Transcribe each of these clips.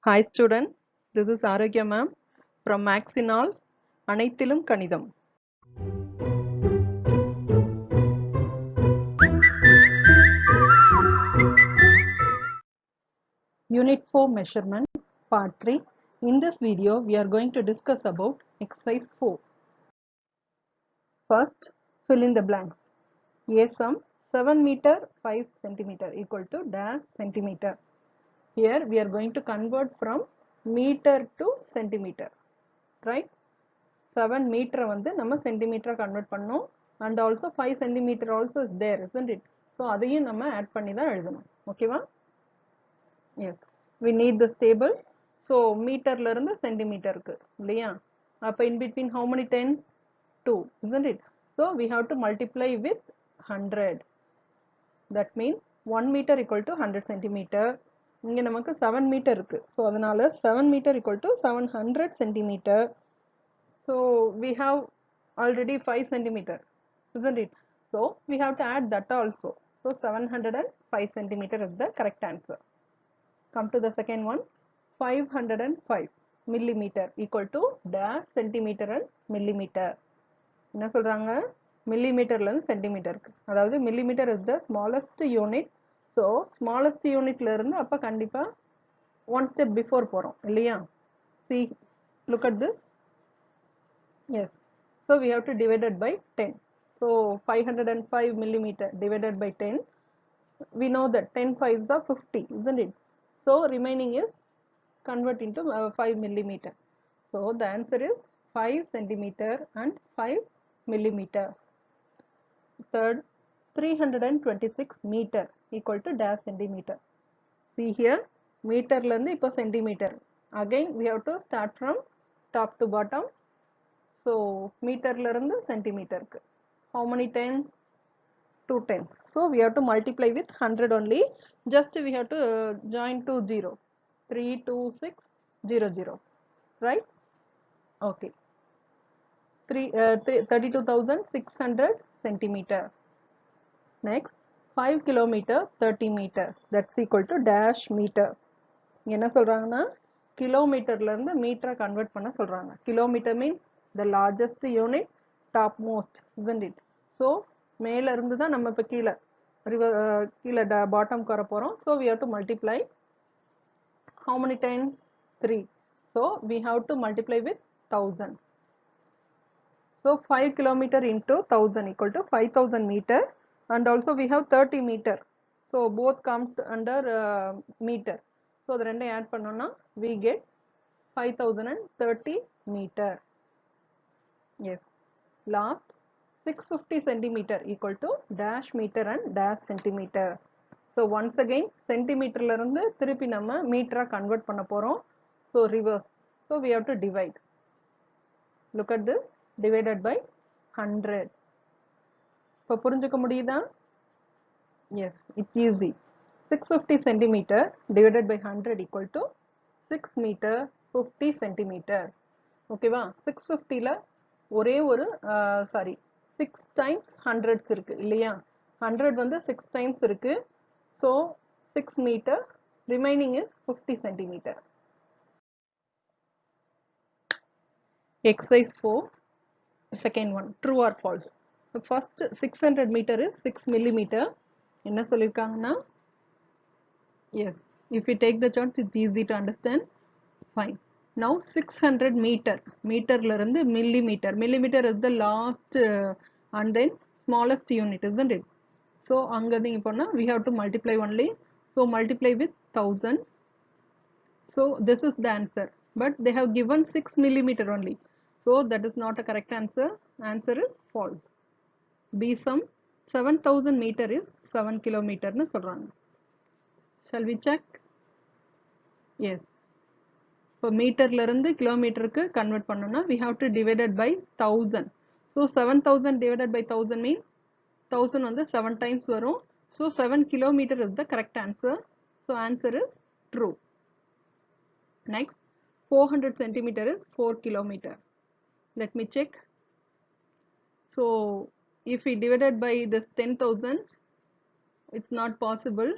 Hi student, this is Aragya ma'am from Maxinol அனைத்திலும் கணிதம். Unit 4 measurement part 3. In this video we are going to discuss about exercise 4. First, fill in the blanks. A sum 7 meter 5 centimeter equal to dash centimeter. Here we are going to convert from meter to centimeter, right? 7 meter வந்து நம்ம centimeter convert பண்ணோம் and also 5 centimeter also is there, isn't it? So அதையும் நம்ம add பண்ணி தான் எழுதணும். ஓகேவா? Yes. We need this table. So மீட்டர்ல இருந்து சென்டிமீட்டருக்கு இல்லையா? அப்ப in between how many 10? 2, isn't it? So we have to multiply with 100. That means 1 meter equal to 100 centimeter. இங்க நமக்கு 7 meter இருக்கு. So அதனால 7 meter equal to 700 centimeter. So we have already 5 centimeter, isn't it? So we have to add that also. So 705 centimeter is the correct answer. Come to the second one. 505 millimeter equal to dash centimeter and millimeter. என்ன சொல்றாங்க? millimeterல இருந்து சென்டிமீட்டருக்கு. அதாவது millimeter is the smallest unit. So smallest unitல இருந்து அப்ப கண்டிப்பா one step before போறோம் இல்லையா? See, look at this. Yes. So we have to divide it by 10. So 505 millimeter divided by 10. We know that 10 5s are 50, isn't it? So remaining is convert into 5 millimeter. So the answer is 5 centimeter and 5 millimeter. Third, 326 meter equal to dash centimeter. See here, meter landi ipo centimeter. Again we have to start from top to bottom. So meter lirundu centimeter. How many 10? 2 tens. So we have to multiply with 100 only. Just we have to join to 0. 32600. Right? Okay. 32,600 centimeter. Next, 5 kilometer 30 meter. That's equal to dash meter. என்ன சொல்றாங்கன்னா கிலோமீட்டர்ல இருந்து மீட்டரை convert பண்ண சொல்றாங்க. Kilometre mean the largest unit, topmost, isn't it? So மேல இருந்து தான் நம்ம இப்ப கீழே பாட்டம்க்கு வர போறோம். So we have to multiply. How many 10? 3. So we have to multiply with 1000. So 5 kilometer into 1000 equal to 5000 meter, and also we have 30 meter. So both come under meter. So the ரெண்டை add பண்ணோம்னா we get 5030 meter. Yes. Last, 650 centimeter equal to dash meter and dash centimeter. So once again centimeterல இருந்து திருப்பி நம்ம மீட்டரா convert பண்ண போறோம். So reverse. So we have to divide. Look at this. Divided by 100. இப்போ புரிஞ்சுக்க முடியுதா? Yes, it's easy. 650 centimeter divided by 100 equal to 6 meter 50 centimeter. ஓகேவா? 650ல ஒரே ஒரு சாரி 6 times hundreds இருக்கு இல்லையா? 100 வந்து 6 times இருக்கு. So 6 meter, remaining is 50 centimeter. Exercise 4. Second one, true or false? The first 600 meter is 6 millimeter. என்ன சொல்லிருக்காங்கன்னா? Yes, if you take the charts it's easy to understand. Fine. Now 600 meter. Meterல இருந்து millimeter. Millimeter is the last and then smallest unit, isn't it? So அங்க நீங்க போனா we have to multiply only. So multiply with 1000. So this is the answer. But they have given 6 millimeter only. So that is not a correct answer. Answer is false. B sum 7000 meter is 7 kilometer னு சொல்றாங்க. Shall we check? Yes. இப்போ மீட்டர்ல இருந்து கிலோமீட்டருக்கு convert பண்ணோம்னா we have to divide it by 1000. So 7000 divided by 1000 means 1000 வந்து 7 times வரும். So 7 kilometer is the correct answer. So answer is true. Next, 400 centimeter is 4 kilometer. Let me check. So if we divided by this 10,000, it's not possible.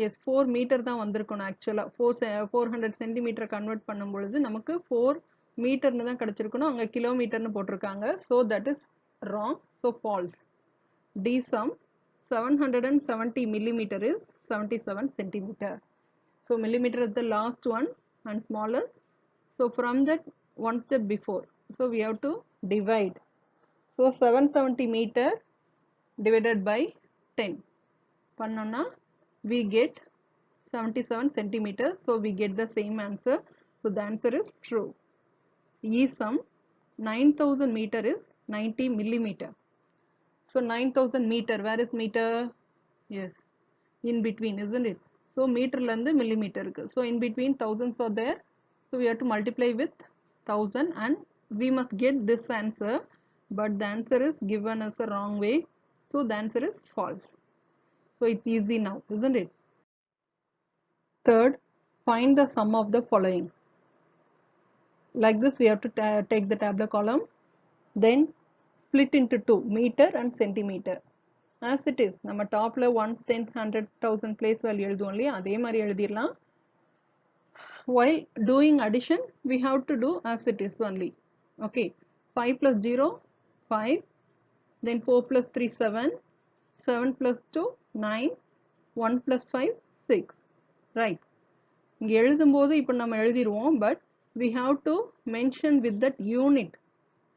Yes 4 metre தான் வந்திருக்கணும் ஆக்சுவலாக 400 centimetre convert பண்ணும் பொழுது நமக்கு 4 மீட்டர்னு தான் கிடச்சிருக்கணும் அங்கே கிலோமீட்டர்னு போட்டிருக்காங்க so that is wrong so false the sum 770 millimeter is 77 centimeter. So millimeter is the last one and smallest. So from that one step before. So we have to divide. So 770 meter divided by 10. Pannona we get 77 centimeters. So we get the same answer. So the answer is true. E sum 9000 meter is 90 millimeter. So 9000 meter, where is meter? Yes, in between, isn't it? So meter lande millimeter. So in between thousands are there. So we have to multiply with 1000 and we must get this answer. But the answer is given as a wrong way. So the answer is false. So it's easy now, isn't it? Third, find the sum of the following. Like this we have to take the tabular column. Then split into 2, meter and centimeter. As it is, நம்ம டாப்ல 1, 10, 100, 1000 place value எழுதுவோம் இல்லையா அதே மாதிரி எழுதிடலாம். While doing addition, we have to do as it is only. Okay, 5 plus 0, 5, then 4 plus 3, 7, 7 plus 2, 9, 1 plus 5, 6. Right. இங்கே எழுதும்போது இப்போ நம்ம எழுதிடுவோம் but we have to mention with that unit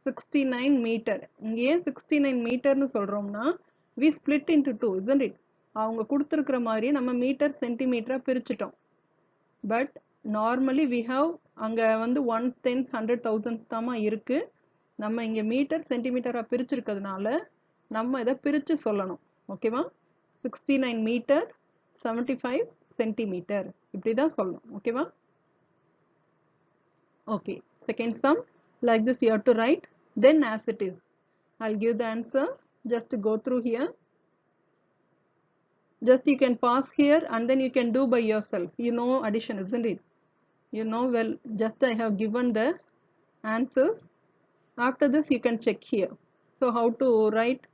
69 meter. இங்கே 69 மீட்டர்னு சொல்கிறோம்னா we split into 2, isn't it? அவங்க கொடுத்துருக்கிற மாதிரி நம்ம மீட்டர் சென்டிமீட்டராக பிரிச்சுட்டோம் பட் நார்மலி we have அங்கே வந்து 1, 10, 100, 1000 தாமா இருக்கு நம்ம இங்கே மீட்டர் சென்டிமீட்டராக பிரிச்சிருக்கிறதுனால நம்ம இதை பிரித்து சொல்லணும் ஓகேவா 69 மீட்டர் 75 சென்டிமீட்டர் இப்படி தான் சொல்லணும் ஓகேவா okay second sum like this you have to write then as it is I'll give the answer just to go through here just you can pause here and then you can do by yourself you know addition isn't it you know well just I have given the answers after this you can check here so how to write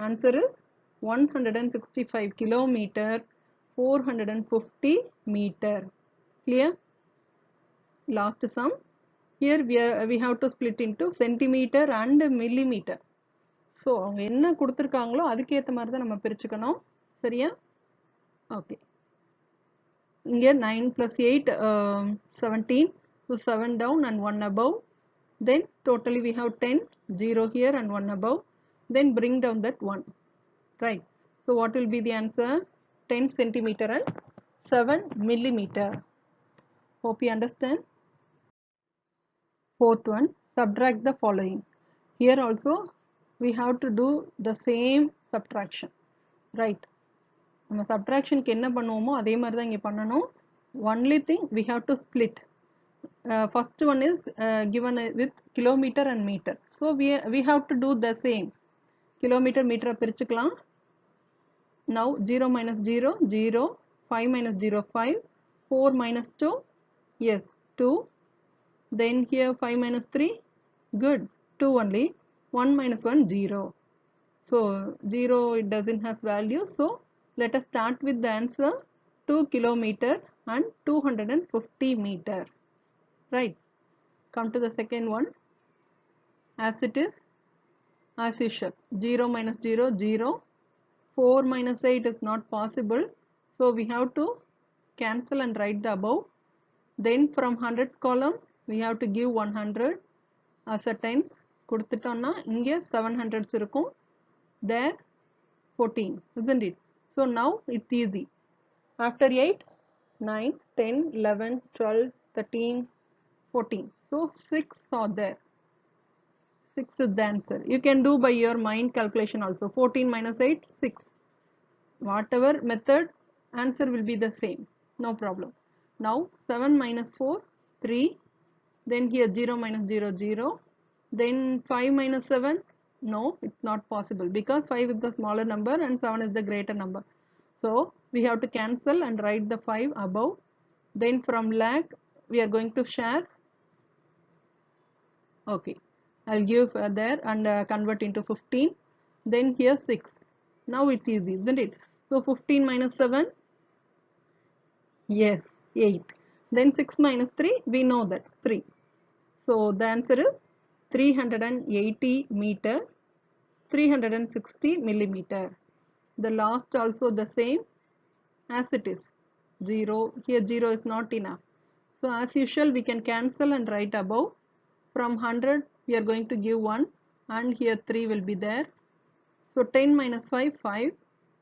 answer is 165 kilometer 450 meter clear last sum here we have to split into centimeter and millimeter so அவங்க என்ன கொடுத்திருக்காங்களோ அதுக்கு ஏத்த மாதிரி தான் நம்ம பிரிச்சுக்கணும் சரியா okay இங்க 9 plus 8 17 so 7 down and 1 above then totally we have 10 0 here and 1 above then bring down that 1 right so what will be the answer 10 centimeter and 7 millimeter hope you understand fourth one subtract the following here also we have to do the same subtraction right நம்ம சப்ட்ராக்ஷனுக்கு என்ன பண்ணுவோமோ அதே மாதிரி தான் இங்கே பண்ணணும் only thing we have to split first one is given with kilometer and meter so we have to do the same kilometer meter பிரிச்சுக்கலாம் now 0 minus 0 0 5 minus 0 5 4 minus 2 yes 2 then here 5 minus 3 good 2 only 1 minus 1 0 so 0 it doesn't have value so let us start with the answer 2 kilometer and 250 meter right come to the second one as it is as usual 0 minus 0 0 4 minus 8 is not possible so we have to cancel and write the above then from 100 column we have to give 100 as a times கொடுத்துட்டோம்னா இங்க 700s இருக்கும் there 14 isn't it so now it's easy after 8 9 10 11 12 13 14 so 6 are there 6 is the answer you can do by your mind calculation also 14 minus 8 6 whatever method answer will be the same no problem now 7 minus 4 3 then here 0 minus 0 0 then 5 minus 7 no it's not possible because 5 is the smaller number and 7 is the greater number so we have to cancel and write the 5 above then from lakh we are going to share okay I'll give there and convert into 15 then here 6 now it's easy isn't it so 15 minus 7 Yes, 8. Then 6 minus 3, we know that's 3. So the answer is 380 meter, 360 millimeter. The last also the same as it is. 0, here 0 is not enough. So as usual we can cancel and write above. From 100 we are going to give 1 and here 3 will be there. So 10 minus 5, 5,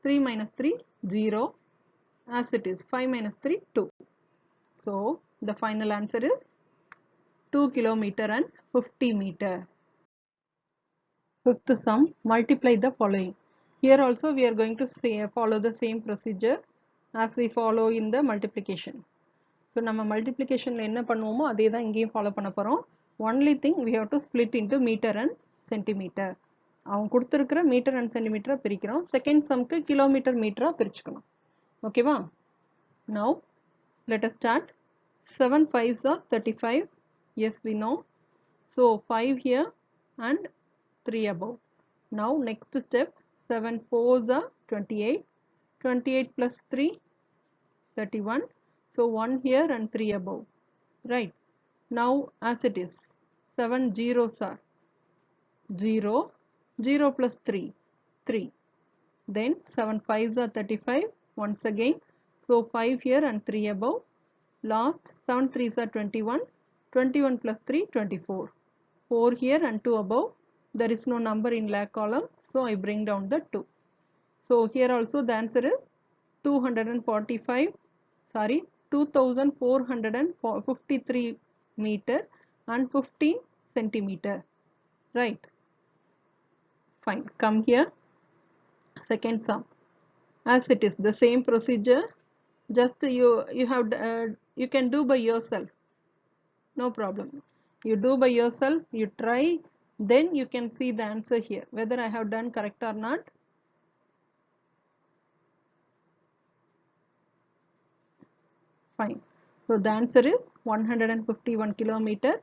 3 minus 3, 0, as it is, 5 minus 3, 2. So the final answer is 2 kilometer and 50 meter. Fifth sum, multiply the following. Here also we are going to follow the same procedure as we follow in the multiplication. So நம்ம multiplication என்ன பண்ணுவோமோ அதே தான் இங்கேயும் follow பண்ண போறோம். Only thing we have to split into meter and centimeter. அவங்க கொடுத்திருக்கிற மீட்டர் அண்ட் சென்டிமீட்டரா பிரிக்கிறோம். செகண்ட் சம்க்கு கிலோமீட்டர் மீட்டரா பிரிச்சுக்கணும். ஓகேவா? Now let us start. 7 5s are 35. Yes, we know. So 5 here and 3 above. Now next step, 7 4s are 28. 28 plus 3, 31. So 1 here and 3 above. Right. Now as it is, 7 zeros are 0. 0 plus 3, 3. Then 7 5s are 35. Once again. So 5 here and 3 above. Last 7 3s are 21. 21 plus 3, 24. 4 here and 2 above. There is no number in lag column, so I bring down the 2. So here also the answer is 2453 meter and 15 centimeter. Right. Fine. Come here. Second sum. As it is the same procedure, just you can do by yourself. No problem. You do by yourself, you try, then you can see the answer here, whether I have done correct or not. Fine. So the answer is 151 kilometer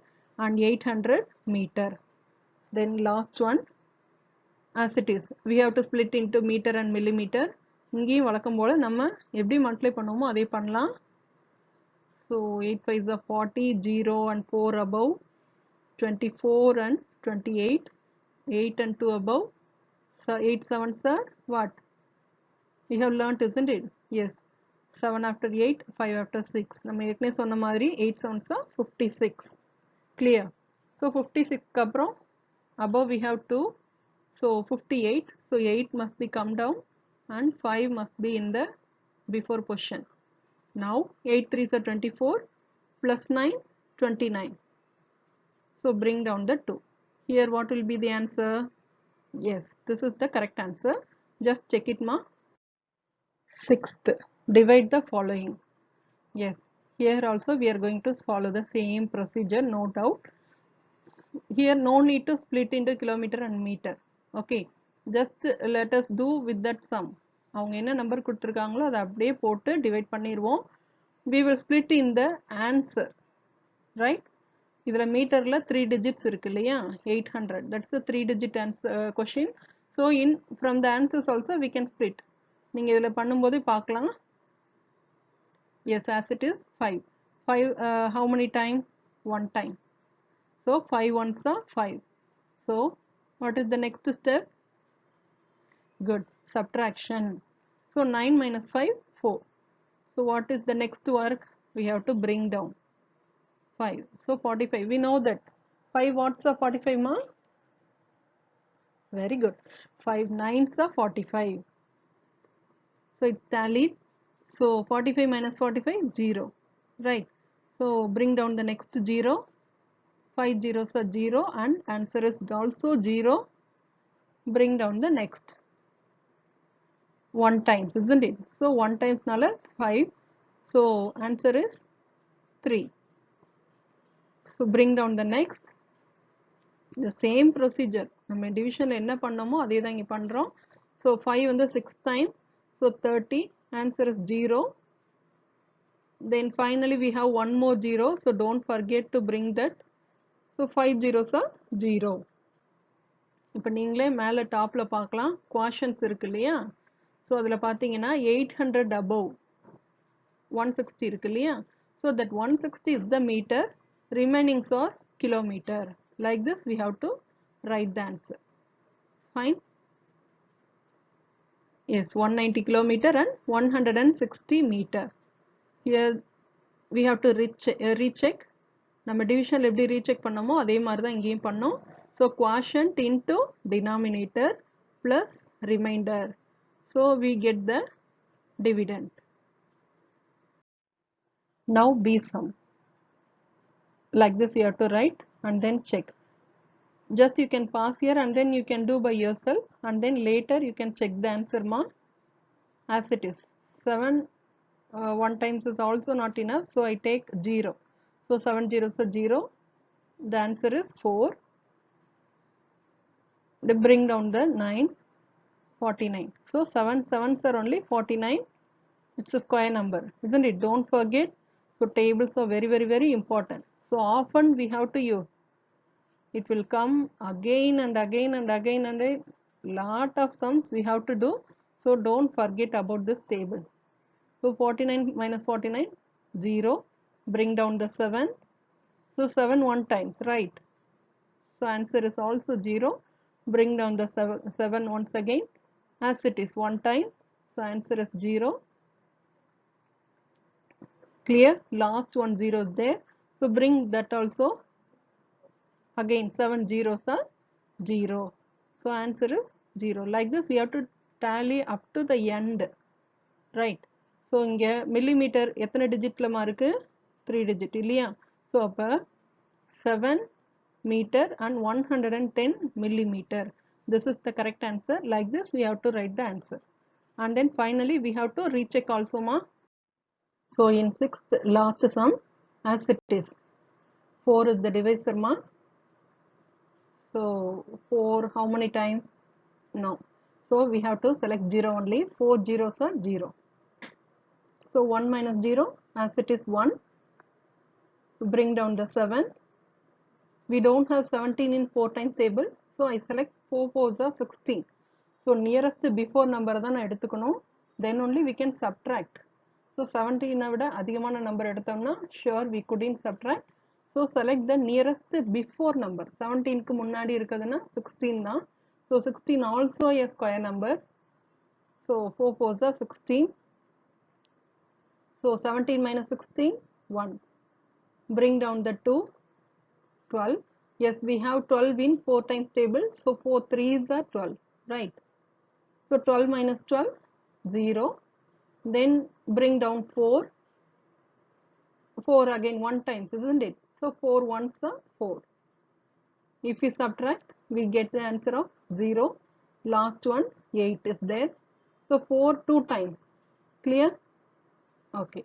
and 800 meter. Then last one, as it is, we have to split into meter and millimeter. இங்கேயும் வழக்கம் போல நம்ம எப்படி multiply பண்ணுவோமோ அதே பண்ணலாம். So 8 5s are 40, 0 and 4 above, 24 and 28, 8 and 2 above. So 8 7s are what? We have learnt, isn't it? Yes. 7 after 8, 5 after 6. நம்ம ஏற்கனவே சொன்ன மாதிரி 8 7s are 56. Clear? So 56 அப்புறம் above we have 2. So 58. So 8 must be come down and 5 must be in the before position. Now 8 3s are 24 plus 9 29. So bring down the 2. Here what will be the answer? Yes, this is the correct answer. Just check it, ma. Sixth, divide the following. Yes, here also we are going to follow the same procedure, no doubt. Here no need to split into kilometer and meter. Okay, just let us do with that sum. அவங்க என்ன number கொடுத்துருக்காங்களோ அதை அப்படியே போட்டு divide பண்ணிடுவோம். We will split in the answer, right? இதுல மீட்டர்ல 3 digits இருக்கு இல்லையா? 800. That's the 3 digit answer question. So in from the answers also we can split. நீங்க இதுல பண்ணும்போது பார்க்கலாம். Yes, as it is 5. 5 how many time? 1 time. So 5 ones are 5. So what is the next step? Good. Subtraction. So 9 minus 5, 4. So what is the next work? We have to bring down 5. So 45. We know that 5 watts are 45, ma? Very good. 5 9s are 45. So it's tallied. So 45 minus 45, 0. Right. So bring down the next 0. 5 zeros are 0 and answer is also 0. Bring down the next 1 times, isn't it? So 1 times nala 5. So answer is 3. So bring down the next. The same procedure. நம்ம division என்ன பண்ணோமோ அதே தான் இங்க பண்றோம். So 5 வந்து 6 times. So 30. Answer is 0. Then finally we have one more 0. So don't forget to bring that. So 5 zeros are 0. இப்போ நீங்களே மேலே டாப்ல பார்க்கலாம் quotients இருக்கு இல்லையா? ஸோ அதில் பார்த்தீங்கன்னா 800 above 160 இருக்கு இல்லையா? So that 160 is the meter, remaining are kilometer. Like this we have to write the answer. Fine. Yes, 190 kilometer and 160 meter. Here we have to recheck. நம்ம division எப்படி recheck பண்ணோமோ அதே மாதிரி தான் இங்கேயும் பண்ணோம். So quotient into denominator plus remainder. So we get the dividend. Now B sum. Like this you have to write and then check. Just you can pause here and then you can do by yourself, and then later you can check the answer ma as it is. 7 1 times is also not enough, so I take 0. So 7 zeros are 0. The answer is 4. They bring down the 9, 49. So 7 sevens are only 49. It's a square number, isn't it? Don't forget. So tables are very important. So often we have to use. It will come again and again and again, and a lot of sums we have to do. So don't forget about this table. So 49 minus 49, 0. Bring down the 7. So 7 1 times, right? So answer is also 0. Bring down the 7 once again, as it is 1 time. So answer is 0. Clear? Last one 0 is there. So bring that also. Again 7 zeros are 0. So answer is 0. Like this we have to tally up to the end, right? So இங்க millimeter எத்தனை digitல இருக்கு? 3 digit இல்லையா? So அப்ப 7 meter and 110 millimeter. This is the correct answer. Like this we have to write the answer. And then finally we have to recheck also ma. So in 6th last sum, as it is, 4 is the divisor ma. So 4 how many times? No. So we have to select 0 only. 4 zeros are 0. So 1 minus 0, as it is 1. Bring down the 7. We don't have 17 in 4 times table. So I select 4 4s are 16. So nearest before number தான் நான் எடுத்துக்கணும். Then only we can subtract. So 17 விட அதிகமான number எடுத்தோம்னா sure we couldn't subtract. So select the nearest before number. 17 க்கு முன்னாடி இருக்குதுன்னா 16 தான். So 16 also a square number. So 4 4s are 16. So 17 minus 16, 1. Bring down the 2, 12. Yes, we have 12 in 4 times table. So 4 3s are 12, right? So 12 minus 12, 0. Then bring down 4. 4 again 1 times, isn't it? So 4 1s are 4. If we subtract, we get the answer of 0. Last one, 8 is there. So 4 2 times. Clear? Okay.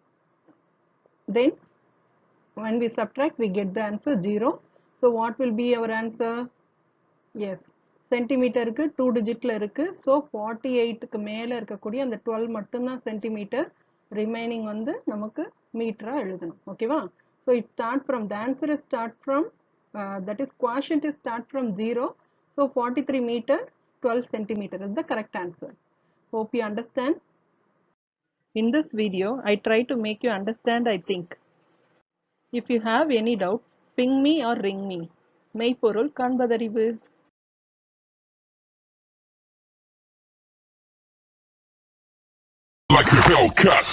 Then when we subtract, we get the answer 0. So what will be our answer? Yes, சென்டிமீட்டருக்கு 2 digitல இருக்கு. So 48க்கு மேல இருக்கக்கூடிய அந்த 12 மட்டும்தான் centimetre, remaining வந்து நமக்கு மீட்டரா எழுதணும். ஓகேவா? So it start from, the answer is start from, that is quotient is start from 0. So 43 meter 12 centimeter is the correct answer. Hope you understand. In this video I try to make you understand, I think. If you have any doubt, ping me or ring me. மெய்ப்பொருள் காண்பதறிவு. Like a Hellcat.